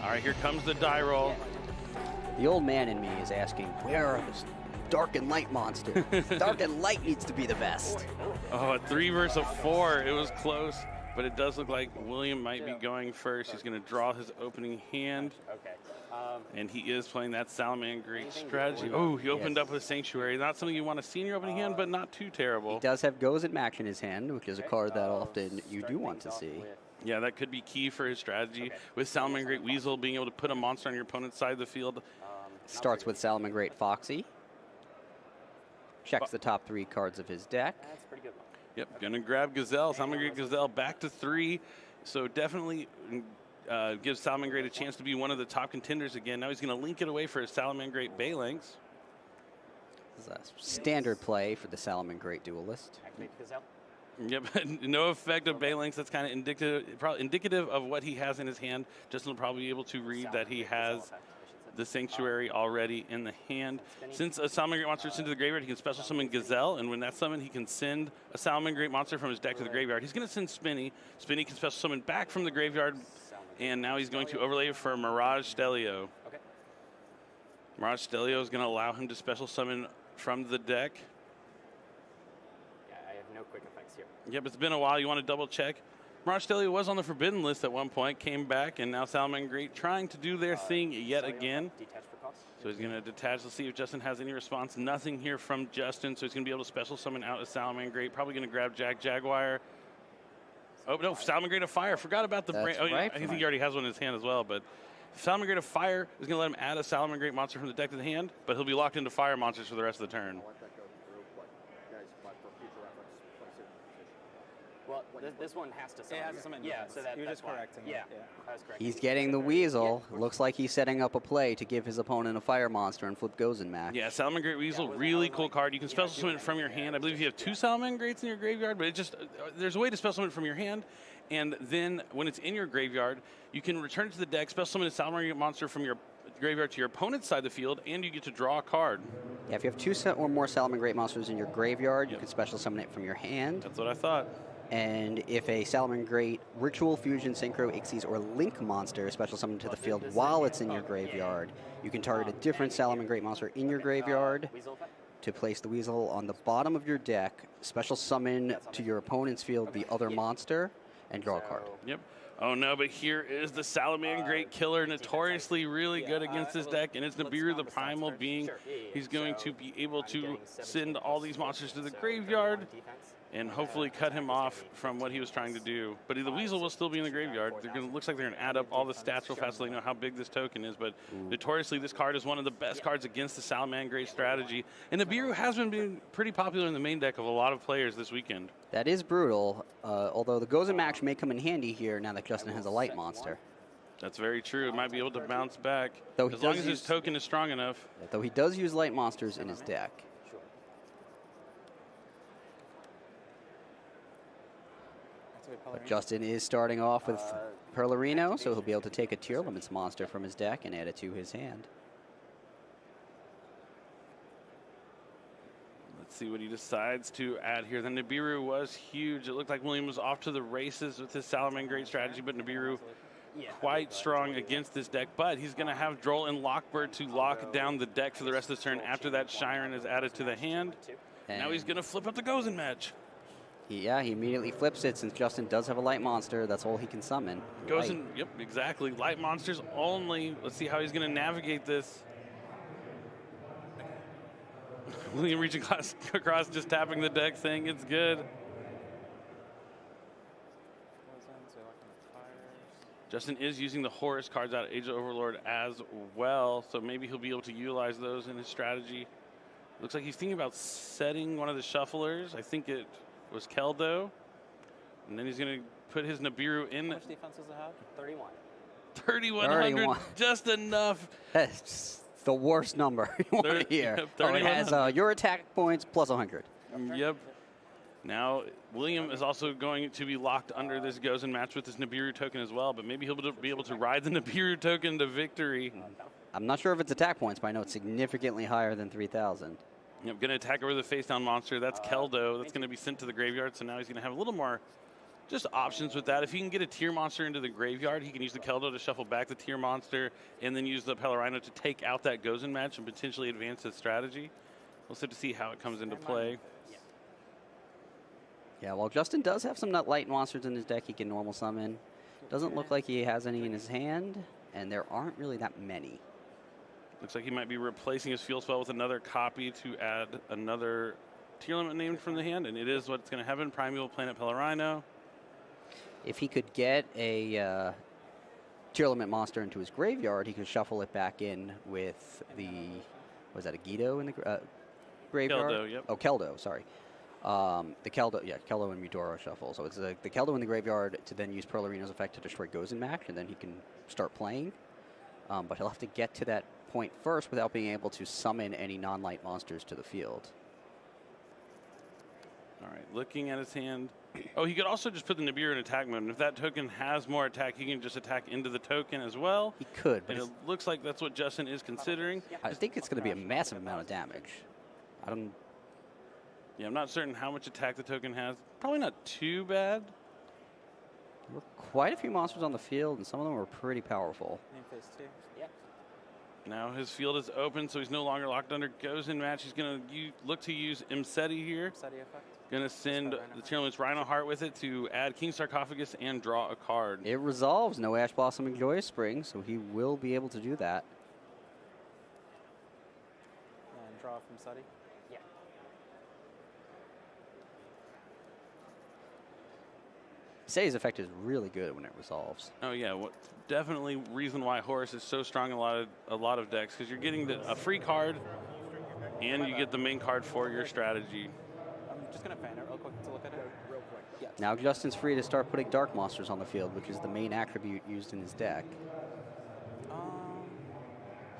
All right, here comes the die roll. The old man in me is asking, where are the dark and light monsters? Dark and light needs to be the best. Oh, a 3 versus a 4. It was close, but it does look like William might be going first. He's going to draw his opening hand. And he is playing that Salamangreat strategy. Oh, he opened up with Sanctuary. Not something you want to see in your opening hand, but not too terrible. He does have Goes and Max in his hand, which is a card that often you do want to see. Yeah, that could be key for his strategy. With Salamangreat Weasel being able to put a monster on your opponent's side of the field. Starts with Salamangreat Foxy. Checks the top 3 cards of his deck. That's a pretty good one. Yep, gonna grab Gazelle. Salamangreat Gazelle back to 3. So definitely gives Salamangreat a chance to be one of the top contenders again. Now he's gonna link it away for his Salamangreat Baylings. This is a standard play for the Salamangreat duelist. Activate Gazelle. Yep, no effect of Baylings. That's kind of indicative of what he has in his hand. Justin will probably be able to read that he has the Sanctuary already in the hand. Since a Salamangreat monster is into the graveyard, he can special summon Gazelle, and when that's summoned, he can send a Salamangreat monster from his deck to the graveyard. He's going to send Spinny. Spinny can special summon back from the graveyard, and now he's going to overlay it for Mirage Stelio. Mirage Stelio is going to allow him to special summon from the deck. Yeah, I have no quick effects here. Yep, it's been a while. You want to double check. Mirage Stelio was on the forbidden list at one point, came back, and now Salamangreat trying to do their thing yet again. Detach for cost. So he's going to detach. Let's see if Justin has any response. Nothing here from Justin, so he's going to be able to special summon out a Salamangreat. Probably going to grab Jaguar. Oh, no, Salamangreat of Fire. Forgot about the brain. Oh, right, I think he already has one in his hand as well, but Salamangreat of Fire is going to let him add a Salamangreat monster from the deck to the hand, but he'll be locked into fire monsters for the rest of the turn. Well, this one has to summon. It has to summon. Yeah, so You're that's just correcting me. Yeah, I was correct. He's getting the Weasel. Looks like he's setting up a play to give his opponent a fire monster and flip Goes and Max. Yeah, Salamangreat Weasel, really cool card. You can special summon it from your hand. I believe you have 2 Salamangreats in your graveyard, but it just there's a way to special summon it from your hand, and then when it's in your graveyard, you can return it to the deck, special summon a Salamangreat monster from your graveyard to your opponent's side of the field, and you get to draw a card. Yeah, if you have 2 or more Salamangreat monsters in your graveyard, you can special summon it from your hand. That's what I thought. And if a Salamangreat Ritual, Fusion, Synchro, Ixies, or Link monster is special summoned to the field while it's in your graveyard, you can target a different Salamangreat monster in your graveyard to place the Weasel on the bottom of your deck, special summon to your opponent's field the other monster, and draw a card. Yep. Oh no, but here is the Salamangreat killer, notoriously really good against this deck, and it's Nibiru the Primal being. He's going to be able to send all these monsters to the graveyard and hopefully cut him off from what he was trying to do. But the Weasel will still be in the graveyard. Looks like they're going to add up all the stats real fast so they know how big this token is. But notoriously, this card is one of the best cards against the Salamangreat strategy. And Nibiru has been being pretty popular in the main deck of a lot of players this weekend. That is brutal, although the Goes and Max may come in handy here now that Justin has a light monster. That's very true. It might be able to bounce back Though as long as his token is strong enough. Though he does use light monsters in his deck. But Justin is starting off with Perlerino, so he'll be able to take a Tearlament's monster from his deck and add it to his hand. Let's see what he decides to add here. The Nibiru was huge. It looked like William was off to the races with his Salamangreat strategy, but Nibiru quite strong against this deck. But he's going to have Droll and Lockbird to lock down the deck for the rest of the turn after that Shiren is added to the hand. And now he's going to flip up the Goes and Match. Yeah, he immediately flips it since Justin does have a light monster. That's all he can summon. Goes in, yep, exactly. Light monsters only. Let's see how he's going to navigate this. William reaching across, just tapping the deck, saying it's good. Justin is using the Horus cards out of Age of Overlord as well, so maybe he'll be able to utilize those in his strategy. Looks like he's thinking about setting one of the shufflers. I think it was Keldo. And then he's going to put his Nibiru in. How much defense does it have? 31. 3,100, just enough. That's the worst number you want to hear. Yep, it has your attack points plus 100. Yep. Now, William is also going to be locked under this Goes and Match with this Nibiru token as well, but maybe he'll be able to ride the Nibiru token to victory. I'm not sure if it's attack points, but I know it's significantly higher than 3,000. Yep, going to attack over the face-down monster. That's Keldo. That's going to be sent to the graveyard, so now he's going to have a little more just options with that. If he can get a tier monster into the graveyard, he can use the Keldo to shuffle back the tier monster and then use the Pellerino to take out that Gozen match and potentially advance his strategy. We'll see to see how it comes into play. Yeah, while Justin does have some light monsters in his deck he can normal summon, doesn't look like he has any in his hand, and there aren't really that many. Looks like he might be replacing his field spell with another copy to add another Tearlament named from the hand, and it is what's going to happen. Primeval Planet Pellerino. If he could get a Tearlament monster into his graveyard, he could shuffle it back in with the, was that a Guido in the graveyard? Keldo, yep. Oh, Keldo, sorry. The Keldo, yeah, Keldo and Mudoro shuffle. So it's the Keldo in the graveyard to then use Pellerino's effect to destroy Gozen Max, and then he can start playing. But he'll have to get to that point first without being able to summon any non-light monsters to the field. All right, looking at his hand. Oh, he could also just put the Nibiru in attack mode, and if that token has more attack, he can just attack into the token as well. He could, but and it looks like that's what Justin is considering. I think it's going to be a massive amount of damage. Yeah, I'm not certain how much attack the token has. Probably not too bad. There were quite a few monsters on the field, and some of them were pretty powerful. Phase 2. Yeah. Now his field is open, so he's no longer locked under Gozen match. He's going to look to use Imseti here. Imseti effect. Going to send the Tearlament's Rhino Heart with it to add King Sarcophagus and draw a card. It resolves. No Ash Blossom and Joyous Spring, so he will be able to do that. And draw from Seti. Yeah. Sei's effect is really good when it resolves. Oh yeah, definitely reason why Horus is so strong in a lot of decks, because you're getting a free card, and you get the main card for your strategy. I'm just gonna fan it real quick to look at it. Real quick. Yeah. Now Justin's free to start putting dark monsters on the field, which is the main attribute used in his deck.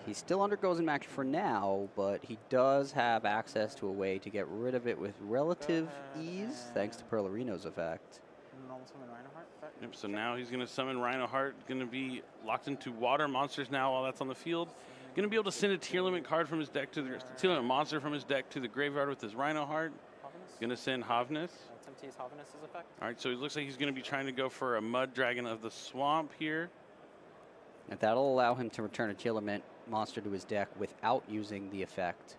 He's still under Gozen Max for now, but he does have access to a way to get rid of it with relative ease, thanks to Pellerino's effect. Normal summon Rhino Heart effect. Yep, so now he's going to summon Rhino Heart, going to be locked into water monsters now while that's on the field. Going to be able to send a Tearlament card from his deck to the Tearlament monster from his deck to the graveyard with his Rhino Heart. Going to send Havnus. Tempties Havnus' effect. All right, so it looks like he's going to be trying to go for a Mud Dragon of the Swamp here. And that'll allow him to return a Tearlament monster to his deck without using the effect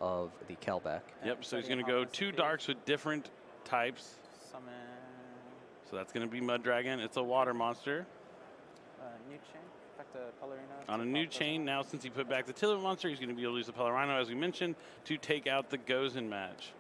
of the Kelbeck. Yep, so he's going to go 2 darks with different types. Summon. So that's going to be Mud Dragon. It's a water monster. New chain. Effect Pellerino. On a new chain, now since he put back the Tearlament monster, he's going to be able to use the Pellerino, as we mentioned, to take out the Gozen match.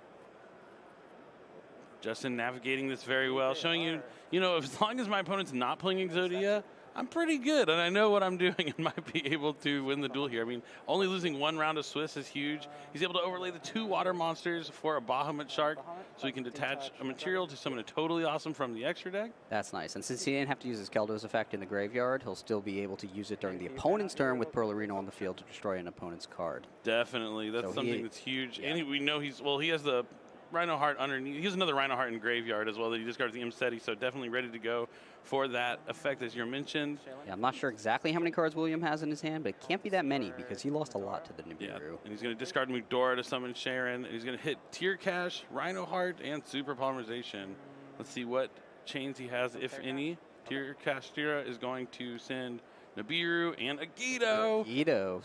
Justin navigating this very well, showing you, as long as my opponent's not playing Exodia, I'm pretty good, and I know what I'm doing and might be able to win the duel here. I mean, only losing 1 round of Swiss is huge. He's able to overlay the 2 water monsters for a Bahamut Shark, so he can detach a material to summon a totally awesome from the extra deck. That's nice. And since he didn't have to use his Keldo's effect in the graveyard, he'll still be able to use it during the opponent's turn with Pellerino on the field to destroy an opponent's card. Definitely. That's something that's huge. Yeah. And we know he has the Rhino Heart underneath. He has another Rhino Heart in graveyard as well that he discards the Imseti, so definitely ready to go for that effect, as you mentioned. Yeah, I'm not sure exactly how many cards William has in his hand, but it can't be that many because he lost a lot to the Nibiru. Yeah, and he's going to discard Mudora to summon Sharon, and he's going to hit Tear Cash, Rhino Heart, and Super Polymerization. Let's see what chains he has, if any. Tear Cash Tira is going to send Nibiru and a Guido.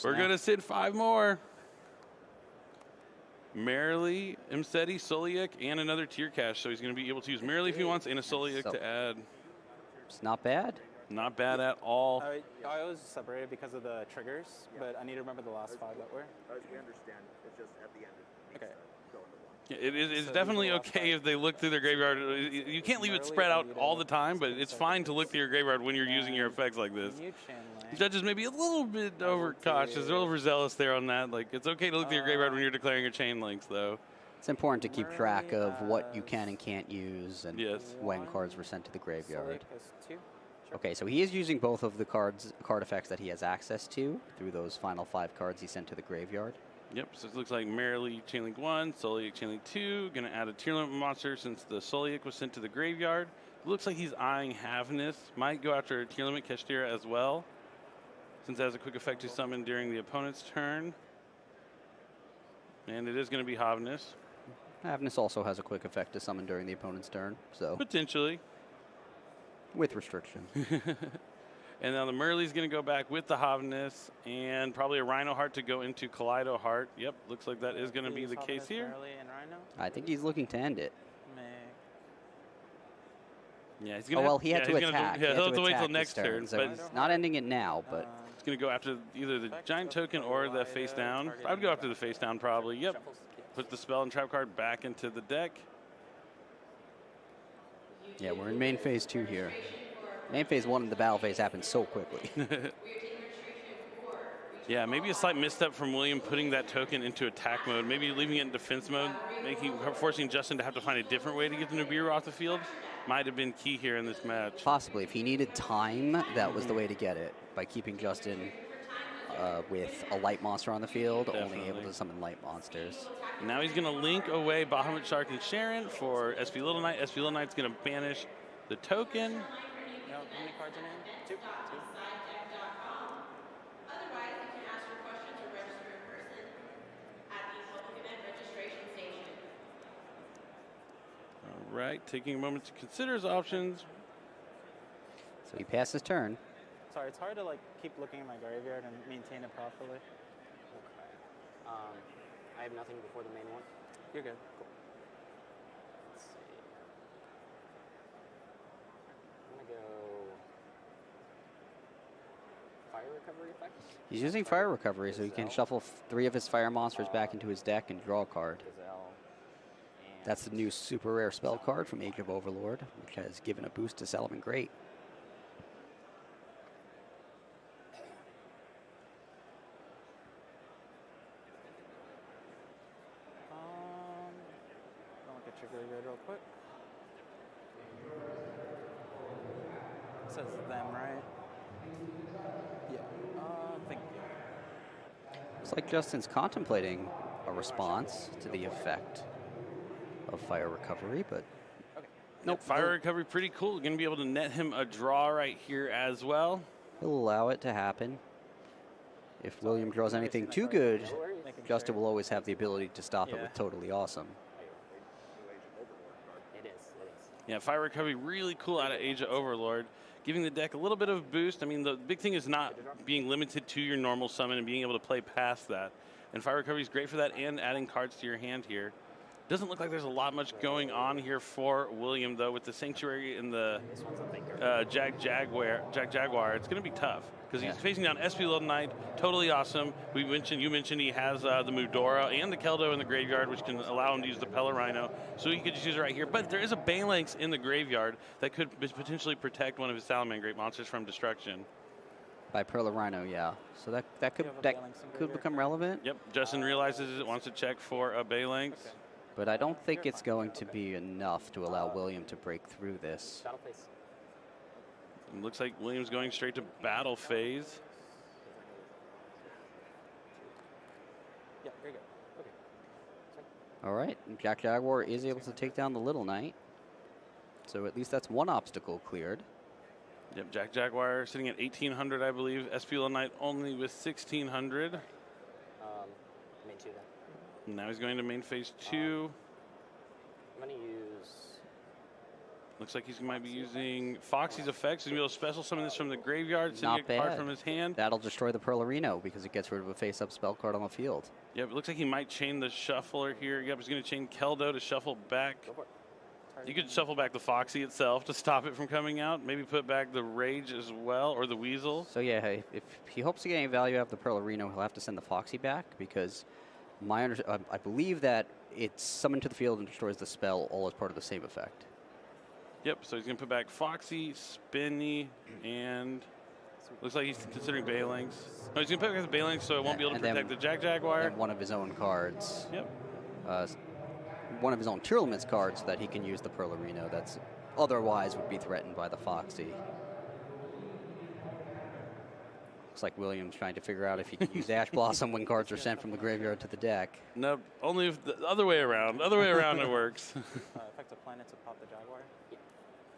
We're going to send 5 more. Merrily, Imseti, Soliak, and another Tear Cash. So he's going to be able to use Merrily if he wants, and a Soliak to add. It's not bad. Not bad at all. I was separated because of the triggers, but I need to remember the last 5 that were. We understand. It's just at the end. Okay. Yeah, it's definitely okay if they look through their graveyard. You can't leave it spread out all the time, but it's fine to look through your graveyard when you're using your effects like this. Judges may be a little bit overcautious, overzealous there on that. Like, it's okay to look through your graveyard when you're declaring your chain links, though. It's important to keep track of what you can and can't use and when cards were sent to the graveyard. Okay, so he is using both of the card effects that he has access to through those final 5 cards he sent to the graveyard. Yep, so it looks like Merrily Chainlink 1, Soliak Chainlink 2. Going to add a Tearlament monster since the Soliak was sent to the graveyard. It looks like he's eyeing Havnus. Might go after Tearlament Keshtira as well, since it has a quick effect to summon during the opponent's turn. And it is going to be Havnus. Havnus also has a quick effect to summon during the opponent's turn, so. Potentially. With restriction. And now the Merly's going to go back with the Hovness and probably a Rhino Heart to go into Kaleido Heart. Yep, looks like that is going to be the case here. Merly and Rhino? I think he's looking to end it. Yeah, he's gonna. Oh, well, he had to attack. He'll have to wait till attack next this turn. So But he's not ending it now, but it's going to go after either the Giant Token or the Face Down. I would go after the Face Down probably. Yep. Put the Spell and Trap card back into the deck. yeah, we're in main phase 2 here. Main phase 1 and the battle phase happened so quickly. Yeah, maybe a slight misstep from William putting that token into attack mode, maybe leaving it in defense mode, forcing Justin to have to find a different way to get the Nibiru off the field. Might have been key here in this match. Possibly. If he needed time, that was the way to get it, by keeping Justin with a light monster on the field, Definitely. only able to summon light monsters. Now he's going to link away Bahamut Shark and Sharon for SP Little Knight. SP Little Knight's going to banish the token. No, how many cards in hand? Two. All right, taking a moment to consider his options. So he passed his turn. Sorry, it's hard to like keep looking at my graveyard and maintain it properly. Okay. I have nothing before the main one. You're good. Cool. Let's see. I'm gonna go fire recovery effect. He's using fire recovery, so he can shuffle 3 of his fire monsters back into his deck and draw a card. Gazelle. And That's the new super rare spell card from Age of Overlord, which has given a boost to Salamangreat. I'll look at your graveyard real quick. It says them, right? Yeah. Thank you. Looks like Justin's contemplating a response to the effect of fire recovery, but Nope, fire recovery pretty cool. Going to be able to net him a draw right here as well. he'll allow it to happen. If William draws anything too good, Justin will always have the ability to stop it with Totally Awesome. it is. Yeah, fire recovery really cool out of Age of Overlord, giving the deck a little bit of boost. I mean, the big thing is not being limited to your normal summon and being able to play past that. And fire recovery is great for that and adding cards to your hand here. Doesn't look like there's a lot much going on here for William, though, with the Sanctuary and the Jaguar. It's going to be tough because he's facing down SP Little Knight. Totally Awesome. You mentioned he has the Mudora and the Keldo in the graveyard, which can allow him to use the Pella Rhino. So he could just use it right here. But there is a Banelanx in the graveyard that could potentially protect one of his Salamangreat monsters from destruction. By Perla Rhino, yeah. So that could become relevant. Yep, Justin realizes it, wants to check for a Banelanx. Okay. But I don't think it's going to be enough to allow William to break through this. Battle phase. It looks like William's going straight to battle phase. Yeah, very good. Okay. All right, Jack Jaguar is able to take down the Little Knight. So at least that's one obstacle cleared. Yep, Jack Jaguar sitting at 1,800, I believe. SP Little Knight only with 1,600. Main 2 then. And now he's going to main phase 2. I'm gonna use. Looks like he might be using Foxy's effects. He's going to be able to special summon this from the graveyard, sending Not a card bad. from his hand. That'll destroy the Perlarino because it gets rid of a face-up spell card on the field. Yep, it looks like he might chain the Shuffler here. Yep, he's going to chain Keldo to shuffle back. Go for it. You could shuffle back the Foxy itself to stop it from coming out. Maybe put back the Rage as well, or the Weasel. So yeah, if he hopes to get any value out of the Perlarino, he'll have to send the Foxy back because I believe that it's summoned to the field and destroys the spell all as part of the same effect. Yep, so he's going to put back Foxy, Spinny, and looks like he's considering Banelanx. No, he's going to put back the Banelanx so it won't be able to And then- protect the Jack Jaguar. And one of his own cards. Yep. One of his own Tearlament's cards so that he can use the Perlarino that's otherwise would be threatened by the Foxy. Looks like William's trying to figure out if he can use Ash Blossom when cards are sent from the graveyard to the deck. No, only if the other way around. Other way around it works. Effective planet to pop the Jaguar.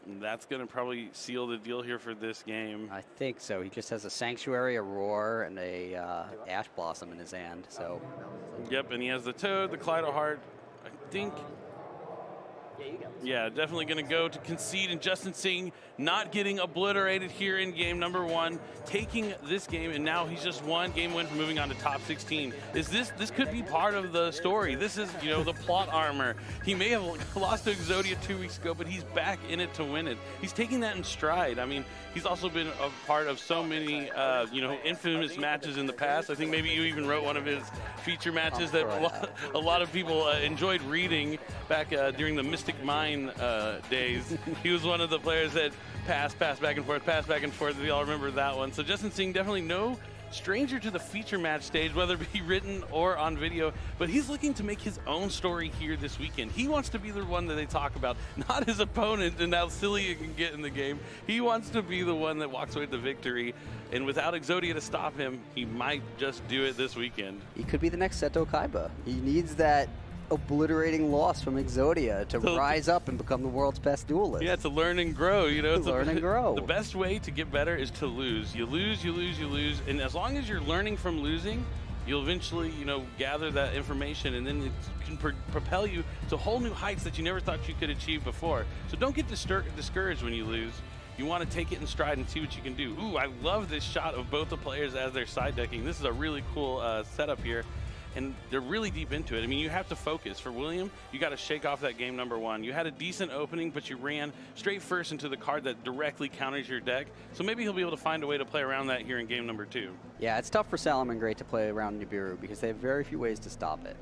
And that's going to probably seal the deal here for this game. I think so. He just has a Sanctuary, a Roar, and a Ash Blossom in his hand. So Yep, and he has the Toad, the Kaleido Heart. I think Yeah, definitely going to go to concede, and Justin Singh not getting obliterated here in game number 1, taking this game, and now he's just one game win from moving on to top 16. This could be part of the story. This is, you know, the plot armor. He may have lost to Exodia 2 weeks ago, but he's back in it to win it. He's taking that in stride. I mean, he's also been a part of so many, you know, infamous matches in the past. I think maybe you even wrote one of his feature matches that a lot of people enjoyed reading back during the Mystic Mine days. He was one of the players that pass back and forth. We all remember that one. So Justin Singh, definitely no stranger to the feature match stage, whether it be written or on video, but he's looking to make his own story here this weekend. He wants to be the one that they talk about, not his opponent and how silly it can get in the game. He wants to be the one that walks away with the victory, and without Exodia to stop him, he might just do it this weekend. He could be the next Seto Kaiba. He needs that obliterating loss from Exodia to rise up and become the world's best duelist. Yeah, to learn and grow, you know. Learn and grow. The best way to get better is to lose. You lose, and as long as you're learning from losing, you'll eventually, you know, gather that information, and then it can propel you to whole new heights that you never thought you could achieve before. So don't get discouraged when you lose. You want to take it in stride and see what you can do. Ooh, I love this shot of both the players as they're side decking. This is a really cool setup here. And they're really deep into it. I mean, you have to focus. For William, you got to shake off that game number 1. You had a decent opening, but you ran straight first into the card that directly counters your deck. So maybe he'll be able to find a way to play around that here in game number 2. Yeah, it's tough for Salamangreat to play around Nibiru because they have very few ways to stop it.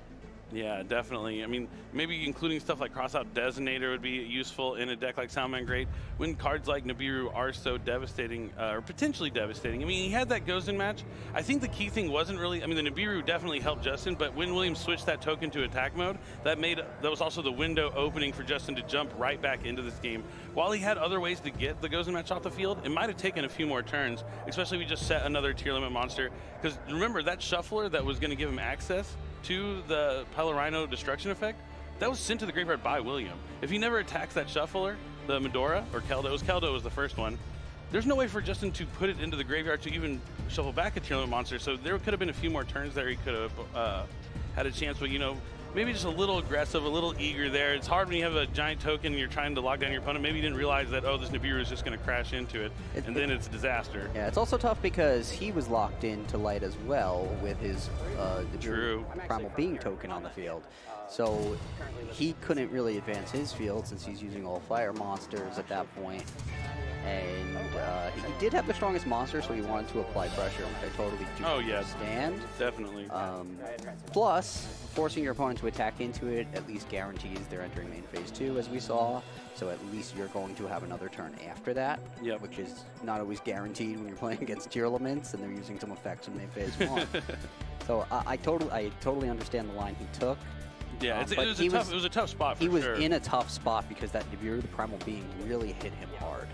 Yeah, definitely. I mean, maybe including stuff like Crossout Designator would be useful in a deck like Salamangreat when cards like Nibiru are so devastating, or potentially devastating. I mean, he had that Gozen match. I think the key thing wasn't really, I mean, the Nibiru definitely helped Justin, but when William switched that token to attack mode, that was also the window opening for Justin to jump right back into this game. While he had other ways to get the Gozen match off the field, it might have taken a few more turns, especially if we just set another tier limit monster. Because remember, that shuffler that was going to give him access to the Pelorino destruction effect, that was sent to the graveyard by William. If he never attacks that shuffler, the Medora, or Keldo was the first one, there's no way for Justin to put it into the graveyard to even shuffle back a tier limit monster, so there could have been a few more turns there he could have had a chance, but you know, maybe just a little aggressive, a little eager there. It's hard when you have a giant token and you're trying to lock down your opponent. Maybe you didn't realize that, oh, this Nibiru is just going to crash into it, and then it's a disaster. Yeah, it's also tough because he was locked into light as well with his Primal Being token on the field. So he couldn't really advance his field since he's using all fire monsters at that point. And he did have the strongest monster, so he wanted to apply pressure, which I totally do understand. Definitely. Plus, forcing your opponent to attack into it at least guarantees they're entering main phase 2, as we saw. So at least you're going to have another turn after that, which is not always guaranteed when you're playing against Tearlaments and they're using some effects in main phase 1. So I totally understand the line he took. Yeah, it was a tough spot for sure. He was in a tough spot because that Nibiru, the Primal Being, really hit him hard.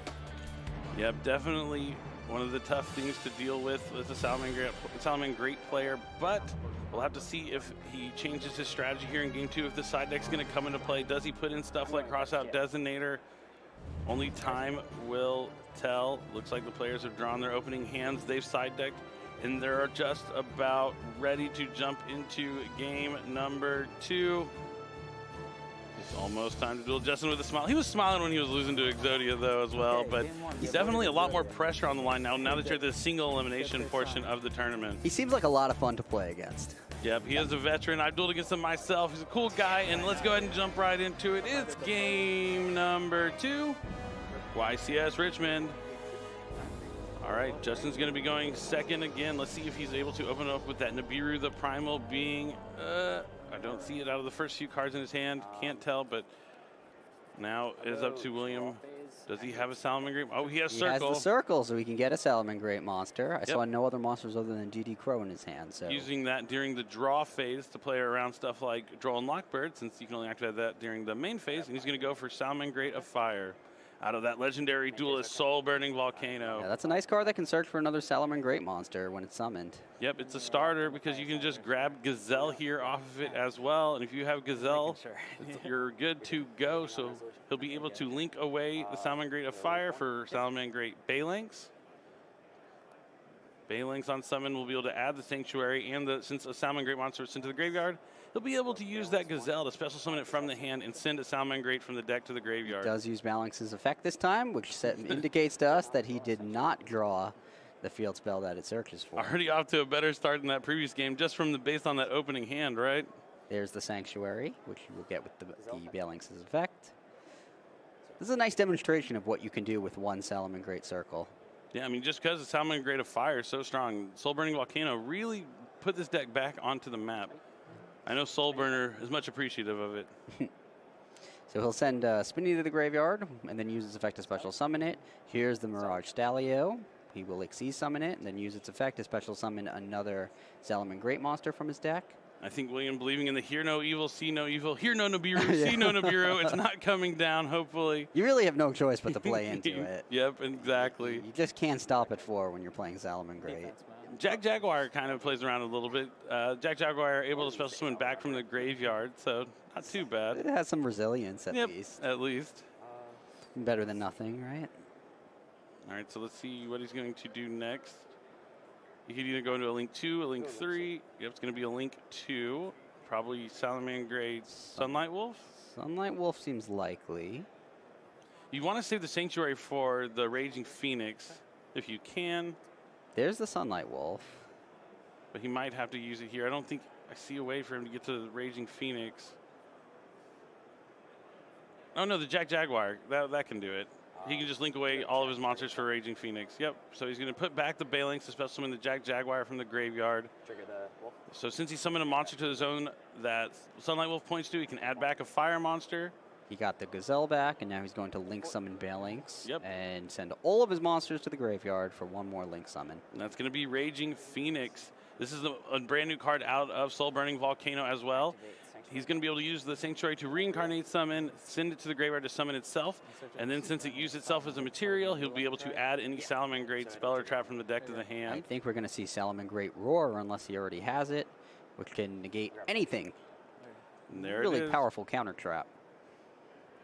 Yep, definitely one of the tough things to deal with as a Salamangreat player, but we'll have to see if he changes his strategy here in game 2, if the side deck's going to come into play. Does he put in stuff like Crossout Designator? Only time will tell. Looks like the players have drawn their opening hands. They've side decked, and they're just about ready to jump into game number 2. It's almost time to duel. Justin with a smile. He was smiling when he was losing to Exodia, though, as well. But he's definitely a lot more pressure on the line now that you're at the single elimination portion of the tournament. He seems like a lot of fun to play against. Yep, he is a veteran. I've dueled against him myself. He's a cool guy, and let's go ahead and jump right into it. It's game number 2, YCS Richmond. All right, Justin's going to be going second again. Let's see if he's able to open up with that Nibiru, the Primal Being. I don't see it out of the first few cards in his hand. Can't tell, but now it is up to William. Does he have a Salamangreat? Oh, he has Circle. He has the Circle, so he can get a Salamangreat monster. I saw no other monsters other than DD Crow in his hand. So using that during the draw phase to play around stuff like Droll and Lockbird, since you can only activate that during the main phase, and he's going to go for Salamangreat of Fire out of that legendary duelist Soul Burning Volcano. Yeah, that's a nice card that can search for another Salamangreat monster when it's summoned. Yep, it's a starter because you can just grab Gazelle here off of it as well. And if you have Gazelle, you're good to go. So he'll be able to link away the Salamangreat of Fire for Salamangreat Phalanx. Balinks on summon will be able to add the Sanctuary, and since a Salamangreat monster is sent to the graveyard, he'll be able to use that Gazelle to special summon it from the hand and send a Salamangreat from the deck to the graveyard. He does use Balinks' effect this time, which indicates to us that he did not draw the field spell that it searches for. Already off to a better start than that previous game, just from based on that opening hand, right? There's the Sanctuary, which you will get with the Balinks' effect. This is a nice demonstration of what you can do with one Salamangreat circle. Yeah, I mean, just because the Salamangreat of Fire is so strong, Soul Burning Volcano really put this deck back onto the map. I know Soul Burner is much appreciative of it. So he'll send Spinny to the graveyard and then use its effect to special summon it. Here's the Mirage Stalio. He will Xyz summon it and then use its effect to special summon another Salamangreat monster from his deck. I think William believing in the hear no evil, see no evil, hear no Nibiru, see no Nibiru. It's not coming down, hopefully. You really have no choice but to play into it. Yep, exactly. You just can't stop at 4 when you're playing Salamangreat. Jack Jaguar kind of plays around a little bit. Jack Jaguar able to special summon back from the graveyard, so not too bad. It has some resilience at least. At least. Better than nothing, right? All right, so let's see what he's going to do next. He could either go into a Link 2, a Link 3. Yep, it's going to be a Link 2. Probably Salamangreat Sunlight Wolf. Sunlight Wolf seems likely. You want to save the Sanctuary for the Raging Phoenix, if you can. There's the Sunlight Wolf. But he might have to use it here. I don't think I see a way for him to get to the Raging Phoenix. Oh, no, the Jack Jaguar. That can do it. He can just link away all of his monsters for Raging Phoenix. Yep. So he's going to put back the Balinks to special summon the Jack Jaguar from the graveyard. Trigger the wolf. So since he summoned a monster to the zone that Sunlight Wolf points to, he can add back a fire monster. He got the Gazelle back, and now he's going to Link Summon Balinks. Yep. And send all of his monsters to the graveyard for one more Link Summon. And that's going to be Raging Phoenix. This is a brand new card out of Soul Burning Volcano as well. He's going to be able to use the Sanctuary to reincarnate summon, send it to the graveyard to summon itself, and then since it used itself as a material, he'll be able to add any Salamangreat spell or trap from the deck to the I hand. think we're going to see Salamangreat Roar, unless he already has it, which can negate anything. And there Really it is. powerful counter trap.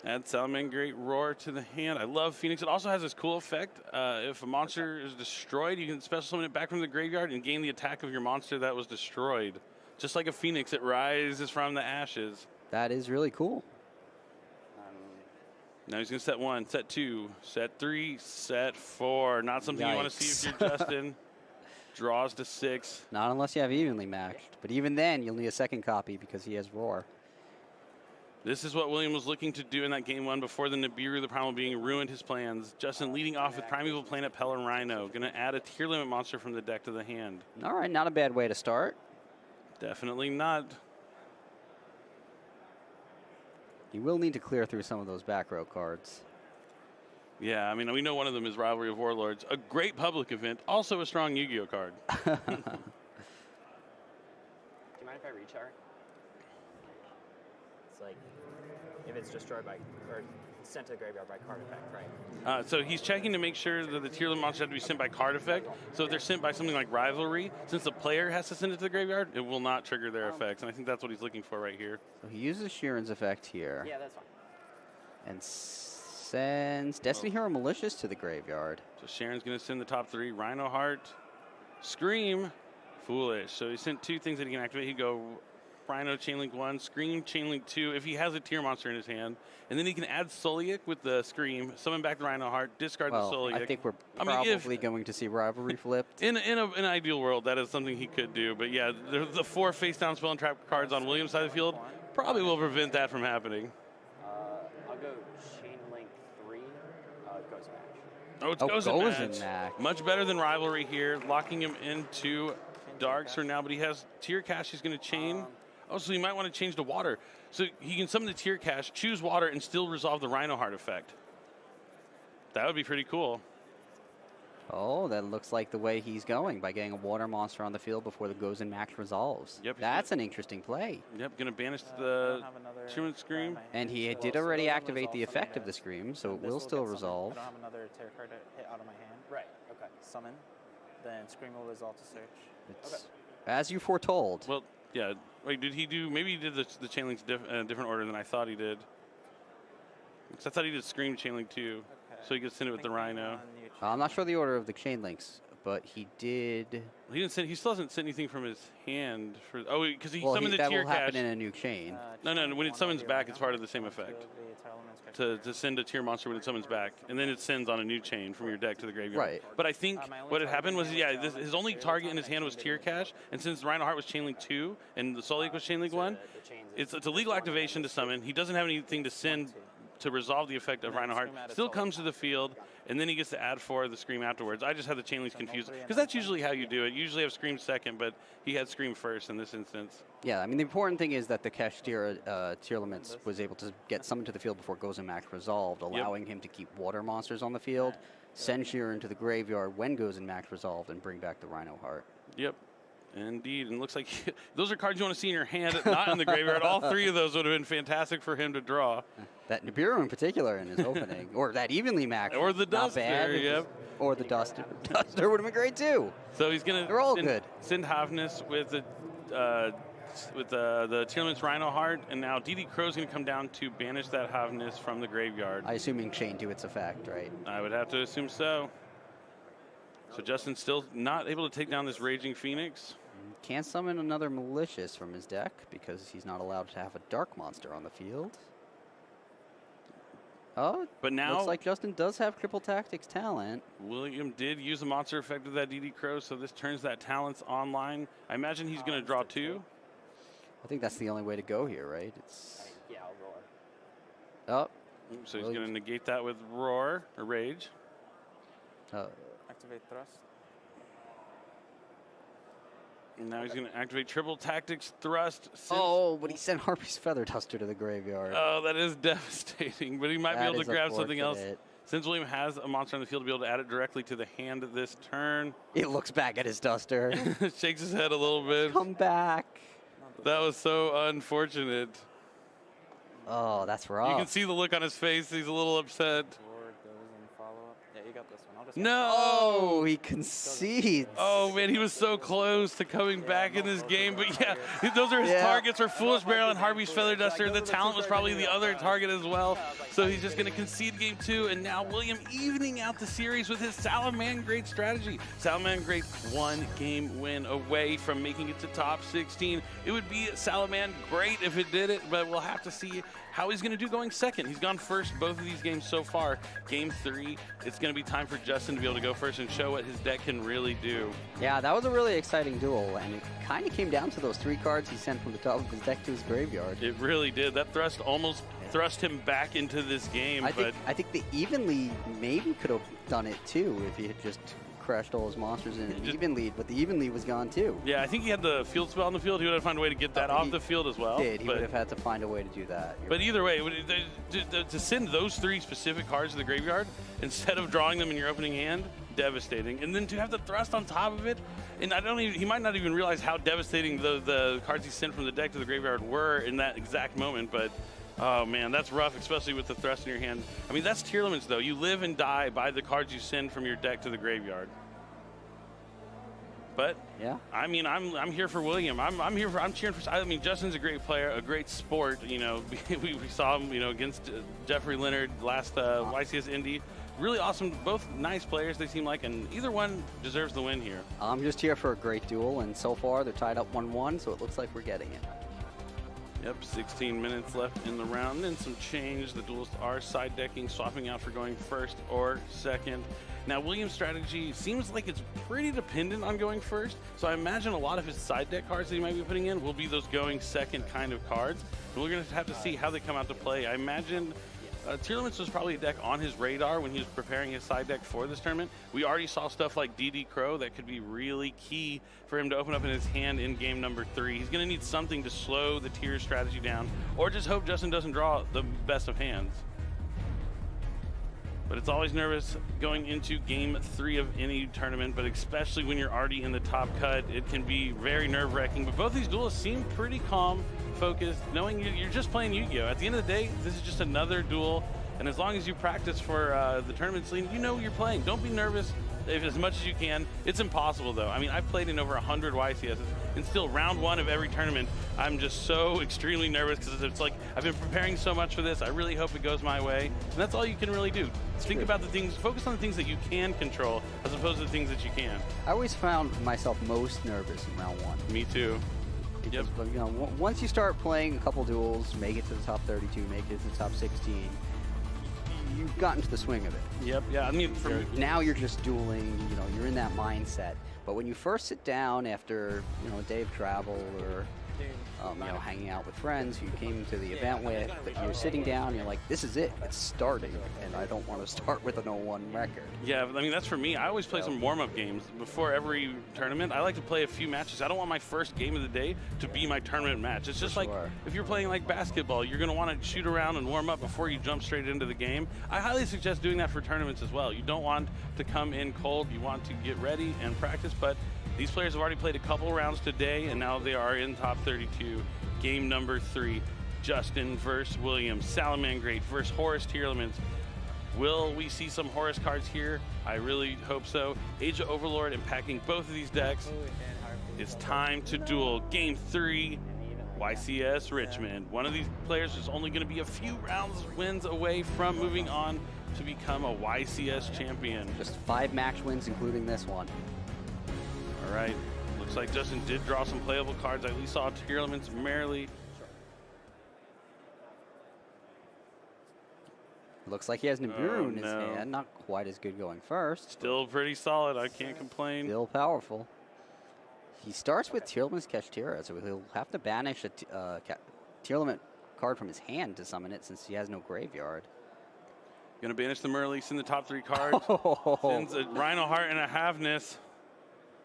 Add Salamangreat Roar to the hand. I love Phoenix. It also has this cool effect. If a monster is destroyed, you can special summon it back from the graveyard and gain the attack of your monster that was destroyed. Just like a phoenix, it rises from the ashes. That is really cool. Now he's going to set 1, set 2, set 3, set 4. Not something you want to see if you're Justin. Draws to 6. Not unless you have evenly matched. But even then, you'll need a second copy because he has Roar. This is what William was looking to do in that game 1 before the Nibiru, the Primal Being, ruined his plans. Justin leading off with Primeval Planet, Pella Rhino. Going to add a tier limit monster from the deck to the hand. All right, not a bad way to start. Definitely not. You will need to clear through some of those back row cards. Yeah, I mean, we know one of them is Rivalry of Warlords. A great public event, also a strong Yu-Gi-Oh card. Do you mind if I rechart? It's like if it's destroyed by or sent to the graveyard by card effect, right? So he's checking to make sure that the tier limit monsters have to be sent by card effect. So if they're sent by something like Rivalry, since the player has to send it to the graveyard, it will not trigger their effects. And I think that's what he's looking for right here. So he uses Sheeran's effect here. Yeah, that's fine. And sends Destiny Hero Malicious to the graveyard. So Sharon's going to send the top 3. Rhino Heart, Scream, Foolish. So he sent 2 things that he can activate. He'd go Rhino Chainlink 1, Scream Chainlink 2 if he has a tier monster in his hand. And then he can add Soliac with the Scream, summon back the Rhino Heart, discard the Soliac. I think we're probably going to see Rivalry flipped. In an ideal world, that is something he could do. But yeah, the 4 face-down spell and trap cards on Williams' side of the field probably will prevent that from happening. I'll go Chainlink 3, Goes Match. Oh, it's Goes and Match. Much better than Rivalry here, locking him into Darks for now, but he has Tier Cash he's going to chain. Oh, so you might want to change to Water. So he can summon the Tier Cash, choose Water, and still resolve the Rhino Heart effect. That would be pretty cool. Oh, that looks like the way he's going by getting a water monster on the field before the Goes and Match resolves. Yep. That's an interesting play. Yep, going to banish the Truman Scream. And he did already activate the effect of the Scream, so it will still resolve. I don't have another Terror card to hit out of my hand. Right, okay. Summon. Then Scream will resolve to search. It's as you foretold. Well, yeah. Wait, did he do? Maybe he did the chain links different order than I thought he did. Because I thought he did Scream Chainlink too, so he could send it with the Rhino. I'm not sure the order of the chain links, but he did. He didn't send. He still hasn't sent anything from his hand for. Oh, because he Well, summoned the that tier will cache. happen in a new chain. No. When it summons back, it's part of the same effect. To send a tier monster when it summons back, and then it sends on a new chain from your deck to the graveyard. Right. But I think what had happened was, his only target in his hand was tier cache, and since Rhino Heart was Chainlink 2 and the Soul Lake was Chainlink 1, it's a legal activation to summon. He doesn't have anything to send to resolve the effect of Rhino Heart. Still comes to the field, and then he gets to add 4 of the Scream afterwards. I just had the Chainlinks confused, because that's usually how you do it. You usually have Scream second, but he had Scream first in this instance. Yeah, I mean, the important thing is that the Kashtira Tearlaments was able to get summoned to the field before Gozen-Max resolved, allowing him to keep water monsters on the field, send Sheer into the graveyard when Gozen-Max resolved, and bring back the Rhino Heart. Yep. Indeed, and looks like those are cards you want to see in your hand, not in the graveyard. All 3 of those would have been fantastic for him to draw. That Nibiru in particular in his opening, or that Evenly Max. Or the not Duster, bad. yep. Or the Duster. Duster would have been great too. So he's going They're all to good. send Havnus with the Tearlament's Rhino Heart, and now DD Crow's going to come down to banish that Havnus from the graveyard. I assuming chain to its effect, right? I would have to assume so. So Justin's still not able to take down this Raging Phoenix. Can't summon another Malicious from his deck because he's not allowed to have a Dark Monster on the field. Oh, but now looks like Justin does have Triple Tactics talent. William did use the monster effect of that DD Crow, so this turns that talents online. I imagine he's going to draw 2. I think that's the only way to go here, right? It's Yeah, I'll roar. oh. So he's going to negate that with Roar or Rage. Activate Thrust. And now he's going to activate Triple Tactics Thrust. Oh, but he sent Harpy's Feather Duster to the graveyard. Oh, that is devastating. But he might be able to grab something else. Unfortunate. Since William has a monster on the field to be able to add it directly to the hand this turn. He looks back at his Duster. Shakes his head a little bit. Come back. That was so unfortunate. Oh, that's rough. You can see the look on his face. He's a little upset. Ward goes in follow-up. Yeah, you got this one. I'll just No! Oh, he concedes. Oh, man, he was so close to coming back in this game. But, yeah, those are his targets for Foolish Barrel and Harvey's Feather Duster. The talent was probably the other target as well. So he's just going to concede game 2. And now William evening out the series with his Salamangreat strategy. Salamangreat 1-game win away from making it to top 16. It would be Salamangreat if it did it, but we'll have to see how he's going to do going second. He's gone first both of these games so far. Game 3, it's going to be time for Justin to be able to go first and show what his deck can really do. Yeah, that was a really exciting duel, and it kind of came down to those 3 cards he sent from the top of his deck to his graveyard. It really did. That thrust almost thrust him back into this game. I think the Even Lead maybe could have done it too if he had just crashed all his monsters in an Even Lead, but the Even Lead was gone too. Yeah, I think he had the field spell on the field. He would have found a way to get that off the field as well. He would have had to find a way to do that. But either way, to send those 3 specific cards to the graveyard instead of drawing them in your opening hand, devastating. And then to have the thrust on top of it, and he might not even realize how devastating the cards he sent from the deck to the graveyard were in that exact moment, but oh man, that's rough, especially with the thrust in your hand. I mean, that's Tearlaments though. You live and die by the cards you send from your deck to the graveyard. But yeah, I mean, I'm here for William. I'm cheering for. I mean, Justin's a great player, a great sport. You know, we saw him, you know, against Jeffrey Leonard last YCS Indy. Really awesome, both nice players they seem like, and either one deserves the win here. I'm just here for a great duel, and so far they're tied up 1-1, so it looks like we're getting it. Yep, 16 minutes left in the round, and some change. The duelists are side decking, swapping out for going first or second. Now, William's strategy seems like it's pretty dependent on going first, so I imagine a lot of his side deck cards that he might be putting in will be those going second kind of cards. And we're going to have to see how they come out to play. I imagine Tearlaments was probably a deck on his radar when he was preparing his side deck for this tournament. We already saw stuff like DD Crow that could be really key for him to open up in his hand in game number 3. He's going to need something to slow the tier strategy down, or just hope Justin doesn't draw the best of hands. But it's always nervous going into game 3 of any tournament, but especially when you're already in the top cut, it can be very nerve-wracking. But both these duelists seem pretty calm, focused, knowing you're just playing Yu-Gi-Oh! At the end of the day, this is just another duel, and as long as you practice for the tournament scene, you know you're playing. Don't be nervous. as much as you can. It's impossible, though. I mean, I've played in over 100 YCSs, and still round one of every tournament, I'm just so extremely nervous because it's like I've been preparing so much for this. I really hope it goes my way, and that's all you can really do. Think about the things, focus on the things that you can control as opposed to the things that you can't. I always found myself most nervous in round one. Me too. Because, you know, once you start playing a couple duels, make it to the top 32, make it to the top 16, you've gotten to the swing of it. Yep, yeah, I mean, now you're just dueling, you know, you're in that mindset. But when you first sit down after, you know, a day of travel or, you know, hanging out with friends who you came to the event with, but you're sitting down, you're like, this is it, it's starting, and I don't want to start with a 0-1 record. Yeah, I mean, that's for me. I always play some warm-up games before every tournament. I like to play a few matches. I don't want my first game of the day to be my tournament match. It's just like if you're playing like basketball, you're going to want to shoot around and warm up before you jump straight into the game. I highly suggest doing that for tournaments as well. You don't want to come in cold. You want to get ready and practice, but these players have already played a couple rounds today, and now they are in top 32. Game number 3, Justin versus William. Salamangreat versus Horus Tearlaments. Will we see some Horus cards here? I really hope so. Age of Overlord impacting both of these decks. It's time to duel. Game 3, YCS Richmond. One of these players is only going to be a few rounds wins away from moving on to become a YCS champion. Just 5 match wins, including this one. All right. Looks like Justin did draw some playable cards. I at least saw Tearlament's merely. Looks like he has Nibiru in his hand. Not quite as good going first. Still pretty solid. I can't complain. Still powerful. He starts with Tearlament's Kashtira, so he'll have to banish a Tearlament card from his hand to summon it since he has no graveyard. Gonna banish the Merle, send the top 3 cards. Sends a Rhino Heart and a Halfness.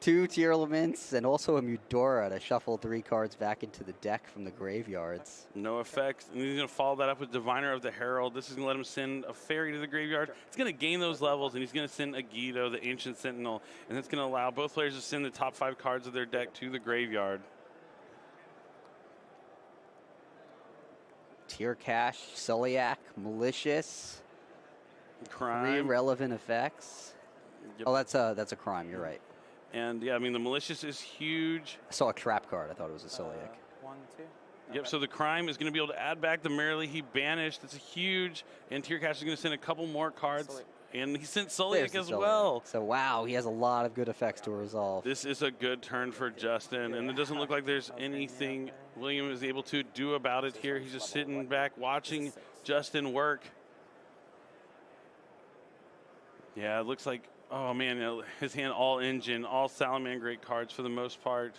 2 Tearlaments and also a Mudora to shuffle 3 cards back into the deck from the graveyards. No effects. And he's going to follow that up with Diviner of the Herald. This is going to let him send a Fairy to the graveyard. It's going to gain those levels, and he's going to send a Guido, the Ancient Sentinel. And that's going to allow both players to send the top 5 cards of their deck to the graveyard. Tear Cash, Soliak, Malicious. Crime. 3 relevant effects. Yep. Oh, that's a crime, you're right. And yeah, I mean, the Malicious is huge. I saw a trap card. I thought it was a Soliak. 1, 2. Yep, so the crime is going to be able to add back the Merle he banished. It's a huge. And Tear Cash is going to send a couple more cards. And he sent Soliak as well. So, wow, he has a lot of good effects to resolve. This is a good turn for Justin. And it doesn't look like there's anything William is able to do about it here. He's just sitting back watching Justin work. Yeah, it looks like, oh man, his hand all engine, all Salamangreat cards for the most part.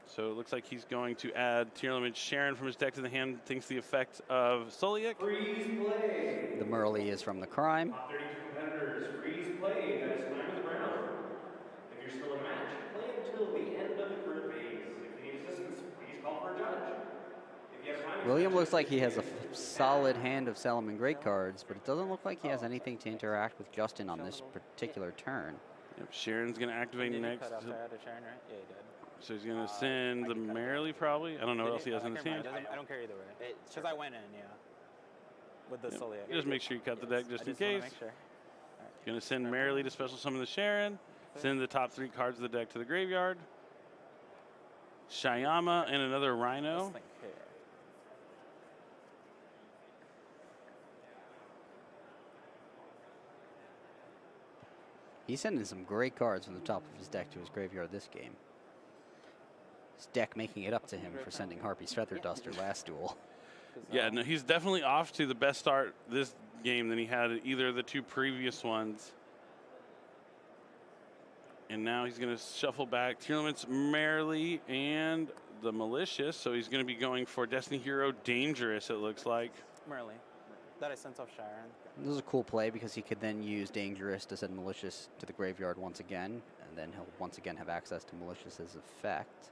So it looks like he's going to add Tearlament Sharon from his deck to the hand, thanks to the effect of Soliak. Freeze play. The Merle is from the crime. Top 32 competitors, freeze play. That is time of the round. If you're still in a match, play until the end of the group phase. If you need assistance, please call for a judge. If you have time, William looks like he has a solid hand of Salamangreat cards, but it doesn't look like he has anything to interact with Justin on this particular turn. Yep, Sharon's going to activate next. Cut off Sharon, right? Yeah, he did. So he's going to send the Merle probably. I don't know what else he has in his hand. I don't care either way. Because I went in, yeah. With the Soliak. Just make sure you cut the deck just in case. Make sure. Going to send Merle to special summon the Sharon. Send the top 3 cards of the deck to the graveyard. Shyama and another Rhino. He's sending some great cards from the top of his deck to his graveyard this game. His deck making it up to him for sending Harpy's Feather Duster last duel. Yeah, no, he's definitely off to the best start this game than he had at either of the 2 previous ones. And now he's going to shuffle back Tearlament's Merle and the Malicious. So he's going to be going for Destiny Hero Dangerous, it looks like. Merle. That I sent off Sharon. This is a cool play because he could then use Dangerous to send Malicious to the graveyard once again, and then he'll once again have access to Malicious's effect.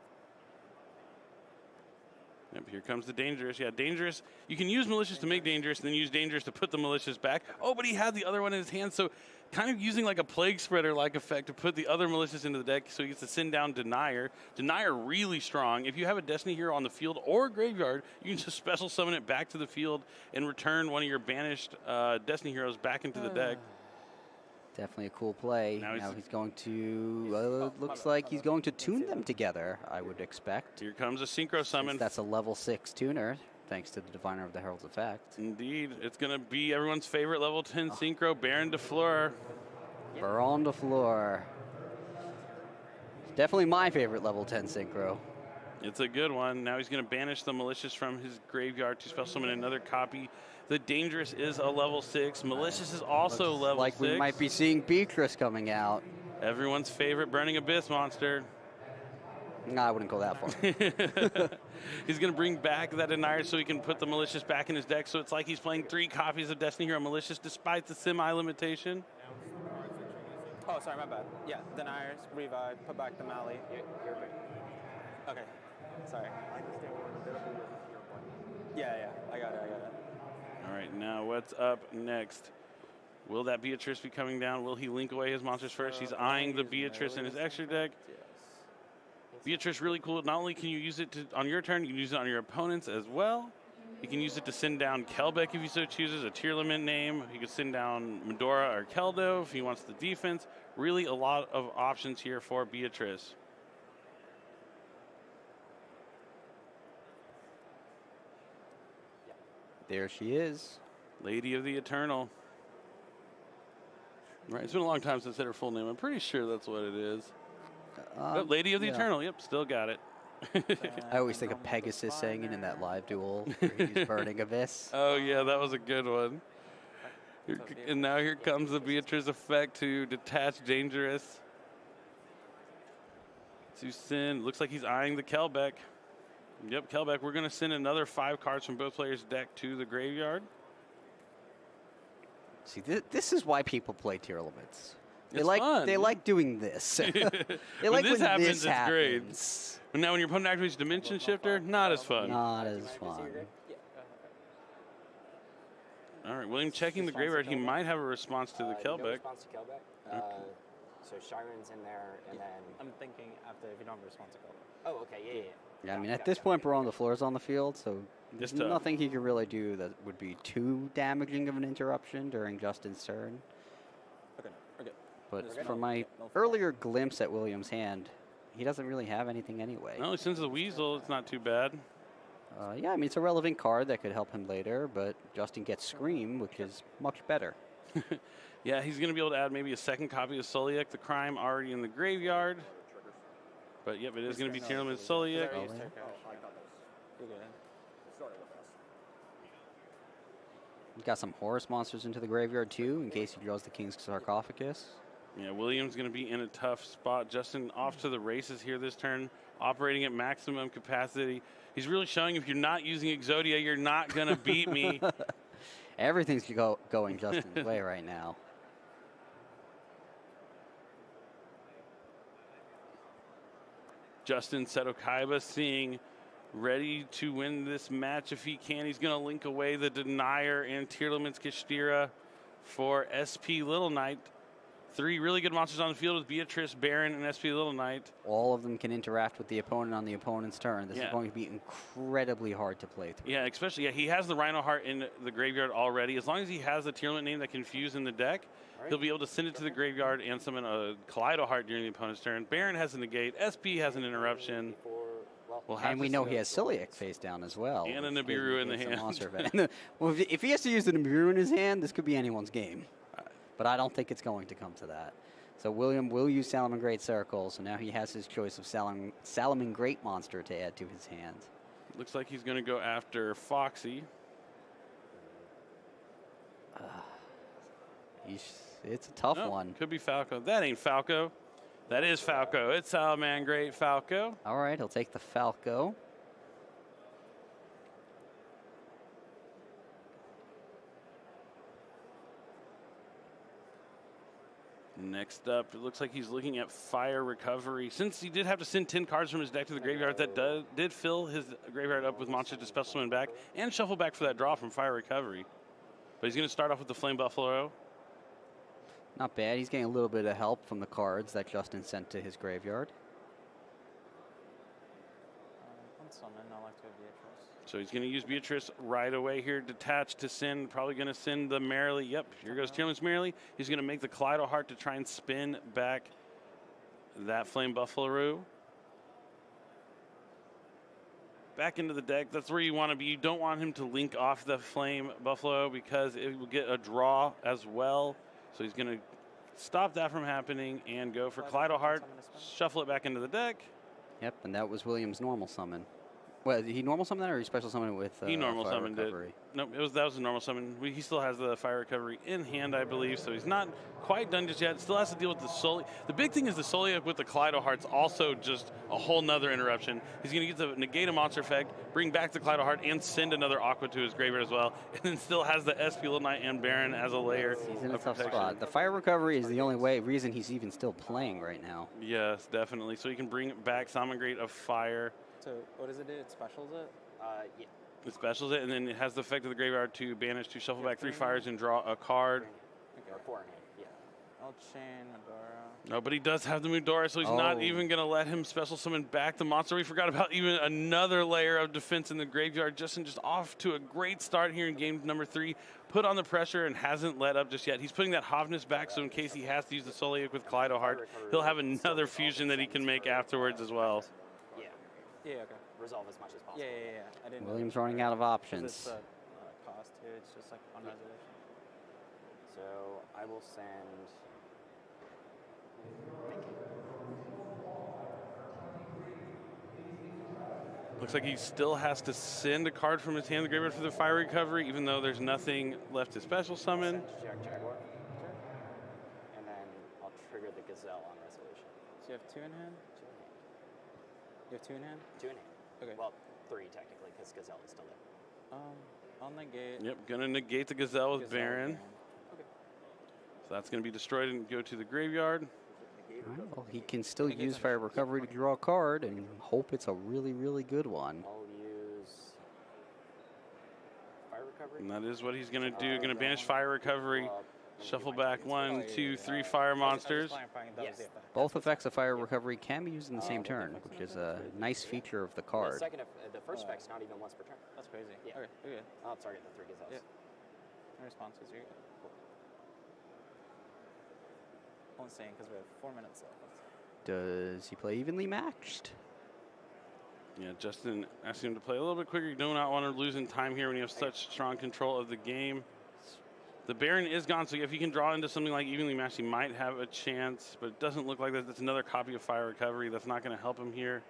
Yep, here comes the Dangerous. Yeah, Dangerous. You can use Malicious to make Dangerous, and then use Dangerous to put the Malicious back. Oh, but he had the other one in his hand, so kind of using like a Plague Spreader-like effect to put the other Malicious into the deck, so he gets to send down Denier. Denier really strong. If you have a Destiny Hero on the field or graveyard, you can just special summon it back to the field and return one of your banished Destiny Heroes back into the deck. Definitely a cool play. Now He's going to, looks like he's going to tune them together, I would expect. Here comes a synchro summon. That's a level 6 tuner, thanks to the Diviner of the Herald's effect. Indeed. It's going to be everyone's favorite level 10 synchro, Baron de Fleur. Baron de Fleur. Definitely my favorite level 10 synchro. It's a good one. Now he's going to banish the Malicious from his graveyard to special summon another copy. The Dangerous is a level 6. Malicious is also level 6. Like we might be seeing Beatrice coming out. Everyone's favorite Burning Abyss monster. Nah, I wouldn't go that far. He's going to bring back that Denier so he can put the Malicious back in his deck. So it's like he's playing 3 copies of Destiny Hero Malicious despite the semi-limitation. Oh, sorry, my bad. Yeah, deniers, revive, put back the Mali. You're good. Okay, sorry. I understand we're in a bit of a here, but Yeah, I got it. All right, now what's up next? Will that Beatrice be coming down? Will he link away his monsters first? He's eyeing the Beatrice in his extra deck. Beatrice, really cool. Not only can you use it on your turn, you can use it on your opponents as well. You can use it to send down Kelbeck if you so chooses, a Tearlament name. You can send down Medora or Keldo if he wants the defense. Really a lot of options here for Beatrice. There she is. Lady of the Eternal. Right, it's been a long time since I said her full name. I'm pretty sure that's what it is. Lady of the Eternal. Yep, still got it. I always think of Pegasus saying it in that live duel where he's Burning Abyss. Oh, yeah, that was a good one. And now here comes the Beatrice effect to detach Dangerous. To send, looks like he's eyeing the Kelbeck. Yep, Kelbeck. We're going to send another 5 cards from both players' deck to the graveyard. See, this is why people play Tearlaments. It's fun. They like doing this. They when like this when happens, this it's happens. great. Now when your opponent activates Dimension Shifter, not as fun. Not as fun. All right, William checking the graveyard. He might have a response to the No Kelbeck. response to Kelbeck. So Shiren's in there, and then... I'm thinking after if you don't respond to Kelbeck. Oh, okay, yeah. Yeah, I mean, at this point, Baron de Fleur's on the field, so there's It's tough. nothing he could really do that would be too damaging of an interruption during Justin's turn. Okay, we're good. But from my earlier glimpse at William's hand, he doesn't really have anything anyway. No, since the Weasel, it's not too bad. Yeah, I mean, it's a relevant card that could help him later, but Justin gets Scream, which is much better. Yeah, he's going to be able to add maybe a second copy of Soliak, the Crime, already in the graveyard. But, yep, it is going to be Tearlament Soliak. I thought that was. You're good. it started with us. He's got some Horus monsters into the graveyard, too, in case he draws the King's Sarcophagus. Yeah, William's going to be in a tough spot. Justin off to the races here this turn, operating at maximum capacity. He's really showing if you're not using Exodia, you're not going to beat me. Everything's going Justin's way right now. Justin Setokaiba seeing ready to win this match if he can. He's going to link away the Denier and Tearlament's Kashtira for SP Little Knight. 3 really good monsters on the field with Beatrice, Baron, and SP Little Knight. All of them can interact with the opponent on the opponent's turn. This is going to be incredibly hard to play through. Yeah, especially, he has the Rhino Heart in the graveyard already. As long as he has the Tearlament name that can fuse in the deck, he'll be able to send it to the graveyard and summon a Kaleido Heart during the opponent's turn. Baron has a negate. SP has an interruption. And we know he has Celiac face down as well. And a Nibiru in the hand. Well, if he has to use the Nibiru in his hand, this could be anyone's game. But I don't think it's going to come to that. So William will use Salamangreat Circle, so now he has his choice of Salamangreat monster to add to his hand. Looks like he's going to go after Foxy. It's a tough one. Could be Falco. That ain't Falco. That is Falco. It's Salamangreat Falco. All right, he'll take the Falco. Next up, it looks like he's looking at Fire Recovery. Since he did have to send 10 cards from his deck to the graveyard, that did fill his graveyard up with monsters to special summon back and shuffle back for that draw from Fire Recovery. But he's going to start off with the Flame Buffalo. Not bad. He's getting a little bit of help from the cards that Justin sent to his graveyard. Unsummon, I like to have Beatrice. So he's going to use Beatrice right away here, detached to send. Probably going to send the Merrily. Yep, here goes Tearlament's Merrily. He's going to make the Kaleido Heart to try and spin back that Flame Buffalo. Back into the deck. That's where you want to be. You don't want him to link off the Flame Buffalo because it will get a draw as well. So he's going to stop that from happening and go for Kaleido Heart, shuffle it back into the deck. Yep, and that was William's normal summon. Well, did he normal summon that, or he special summoned it with he normal Fire summoned Recovery? it. Nope, that was a normal summon. He still has the Fire Recovery in hand, I believe, so he's not quite done just yet. Still has to deal with the Solia. The big thing is the Solia with the Kaleido Heart's also just a whole nother interruption. He's going to get to negate a monster effect, bring back the Kaleido Heart, and send another Aqua to his graveyard as well, and then still has the SP Little Knight and Baron as a layer. He's in a of tough protection. spot. The Fire Recovery is the only reason he's even still playing right now. Yes, definitely. So he can bring back Salamangreat of Fire. So what does it do? It specials it? Yeah. It specials it, and then it has the effect of the graveyard to banish, to shuffle back 3 fires and draw a card. Or 4 in hand, yeah. I'll chain Medora. No, but he does have the Mudora, so he's not even going to let him special summon back the monster. We forgot about even another layer of defense in the graveyard. Justin just off to a great start here in game number 3. Put on the pressure and hasn't let up just yet. He's putting that Hovness back, so in case he has to use the Soliac with Kaleido Heart, he'll have another fusion that he can make afterwards as well. Yeah. Yeah, okay. Resolve as much as possible. Yeah. I didn't William's running out of options. It's cost too. It's just like on resolution. So I will send. Looks like he still has to send a card from his hand to the graveyard for the Fire Recovery, even though there's nothing left to special summon. Jaguar. And then I'll trigger the Gazelle on resolution. So you have 2 in hand? 2 in hand. You have 2 in hand? 2 in hand. Okay. Well, 3 technically, because Gazelle is still there. I'll negate. Yep, gonna negate the Gazelle with Baron. Okay. So that's gonna be destroyed and go to the graveyard. Right, well, he can still use Fire Recovery to draw a card and hope it's a really, really good one. I'll use Fire Recovery. And that is what he's gonna do. Gonna banish Fire Recovery, shuffle back 1, 2, 3 fire monsters. Yes. Both effects of Fire Recovery can be used in the same turn, which is a nice feature of the The card. second, the first effect's not even once per turn. That's crazy. Yeah. Okay, you're good. I'll target the 3 Gazelles. Yeah. No responses, you're good. Cool. Only saying because we have 4 minutes left. Does he play evenly matched? Yeah, Justin asking him to play a little bit quicker. You do not want to lose in time here when you have such strong control of the game. The Baron is gone, so if you can draw into something like evenly matched, he might have a chance, but it doesn't look like that. That's another copy of Fire Recovery. That's not going to help him here.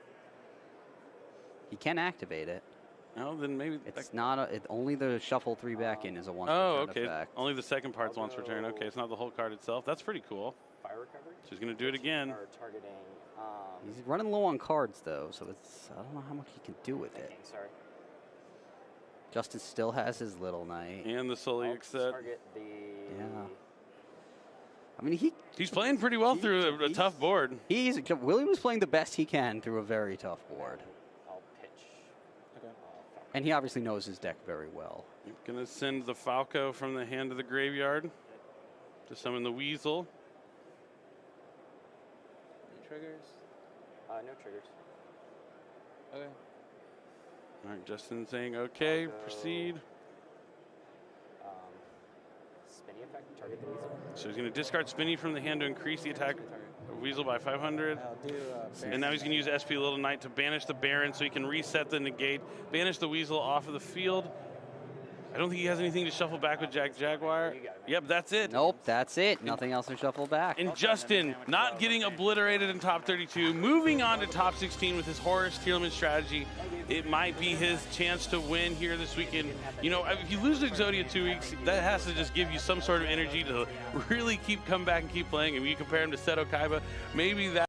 He can activate it. No, then maybe. It's not only the shuffle 3 back in is a 1 Oh, per turn okay. effect. Only the second part's once per turn. Okay, it's not the whole card itself. That's pretty cool. Fire Recovery. So he's going to do it again. Or targeting. He's running low on cards though, so I don't know how much he can do with it. Sorry. Justin still has his Little Knight. And the Soliac set. Target the. Yeah. I mean, he's playing pretty well through a tough board. William is playing the best he can through a very tough board. I'll pitch. Okay. And he obviously knows his deck very well. Going to send the Falco from the hand to the graveyard to summon the Weasel. Any triggers? No triggers. Okay. All right, Justin saying, okay, I'll go, proceed. Spinny effect, target the Weasel. So he's going to discard Spinny from the hand to increase the attack of Weasel by 500. I'll do And now he's going to use SP Little Knight to banish the Baron so he can reset the negate, banish the Weasel off of the field. I don't think he has anything to shuffle back with Jaguar. Yep, that's it. Nope, that's it. Nothing else to shuffle back. And Justin not getting obliterated in top 32, moving on to top 16 with his Horus Tearlament strategy. It might be his chance to win here this weekend. You know, if you lose to Exodia 2 weeks, that has to just give you some sort of energy to really keep coming back and keep playing. And you compare him to Seto Kaiba, maybe that.